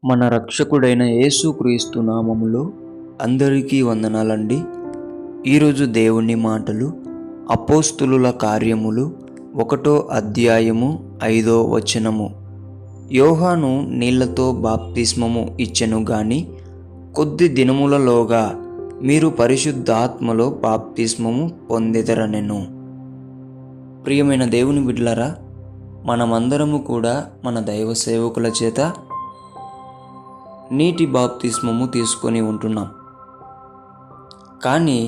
మన రక్షకుడైన యేసుక్రీస్తు నామములో అందరికీ వందనాలండి. ఈరోజు దేవుని మాటలు అపోస్తులుల కార్యములు 1వ అధ్యాయము 5వ వచనము. యోహాను నీళ్లతో బాప్తిస్మము ఇచ్చెను గాని కొద్ది దినములలోగా మీరు పరిశుద్ధాత్మలో బాప్తిస్మము పొందెదరనెను. ప్రియమైన దేవుని బిడ్డలారా, మనమందరము కూడా మన దైవ సేవకుల చేత నీటి బాప్తిస్మము తీసుకొని ఉంటున్నాం. కానీ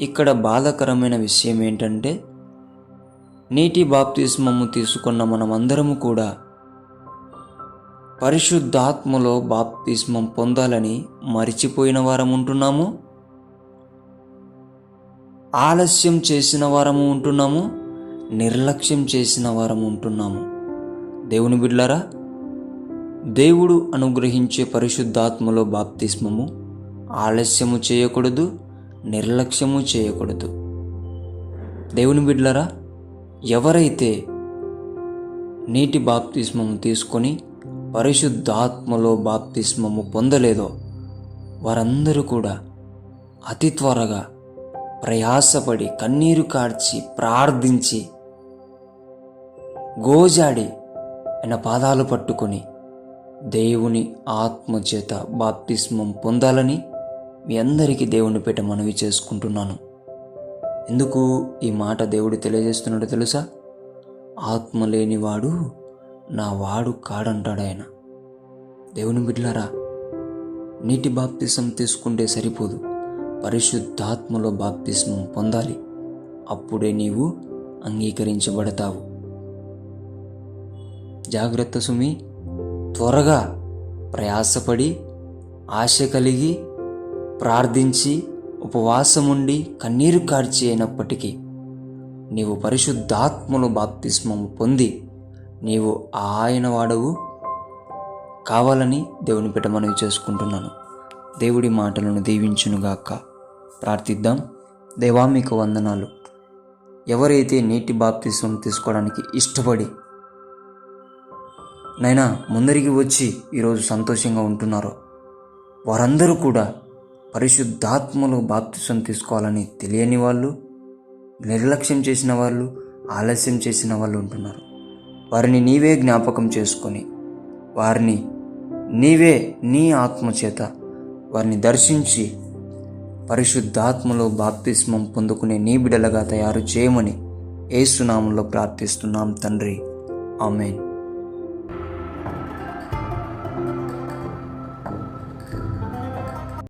ఇక్కడ బాధాకరమైన విషయం ఏంటంటే, నీటి బాప్తిస్మము తీసుకున్న మనమందరము కూడా పరిశుద్ధాత్మలో బాప్తిస్మం పొందాలని మరిచిపోయిన వారం ఉంటున్నాము, ఆలస్యం చేసిన వారము ఉంటున్నాము, నిర్లక్ష్యం చేసిన వారము ఉంటున్నాము. దేవుని బిడ్డలారా, దేవుడు అనుగ్రహించే పరిశుద్ధాత్మలో బాప్తిస్మము ఆలస్యము చేయకూడదు, నిర్లక్ష్యము చేయకూడదు. దేవుని బిడ్డలారా, ఎవరైతే నీటి బాప్తిస్మము తీసుకొని పరిశుద్ధాత్మలో బాప్తిస్మము పొందలేదో వారందరూ కూడా అతి త్వరగా ప్రయాసపడి కన్నీరు కార్చి ప్రార్థించి గోజాడి ఆయన పాదాలు పట్టుకొని దేవుని ఆత్మ చేత బాప్తిస్మం పొందాలని మీ అందరికీ దేవుని పేట మనవి చేసుకుంటున్నాను. ఎందుకు ఈ మాట దేవుడు తెలియజేస్తున్నాడో తెలుసా? ఆత్మ లేనివాడు నా వాడు కాడంటాడు ఆయన. దేవుని బిడ్డలారా, నీటి బాప్తిస్మం తీసుకుంటే సరిపోదు, పరిశుద్ధాత్మలో బాప్తిస్మం పొందాలి. అప్పుడే నీవు అంగీకరించబడతావు. జాగ్రత్త సుమి. త్వరగా ప్రయాసపడి ఆశ కలిగి ప్రార్థించి ఉపవాసముండి కన్నీరు కార్చి అయినప్పటికీ నీవు పరిశుద్ధాత్మలో బాప్తిస్మము పొంది నీవు ఆయన వాడవు కావాలని దేవుని పేట మనవి చేసుకుంటున్నాను. దేవుడి మాటలను దీవించునుగాక. ప్రార్థిద్దాం. దేవా, మీకు వందనాలు. ఎవరైతే నీటి బాప్తిస్మం తీసుకోవడానికి ఇష్టపడి నైనా ముందరికి వచ్చి ఈరోజు సంతోషంగా ఉంటున్నారో వారందరూ కూడా పరిశుద్ధాత్మలో బాప్తిస్మం తీసుకోవాలని తెలియని వాళ్ళు, నిర్లక్ష్యం చేసిన వాళ్ళు, ఆలస్యం చేసిన వాళ్ళు ఉంటున్నారు. వారిని నీవే జ్ఞాపకం చేసుకొని వారిని నీవే నీ ఆత్మ చేత వారిని దర్శించి పరిశుద్ధాత్మలో బాప్తిస్మం పొందుకునే నీ బిడ్డలుగా తయారు చేయమని యేసు నామములో ప్రార్థిస్తున్నాం తండ్రి. ఆమేన్.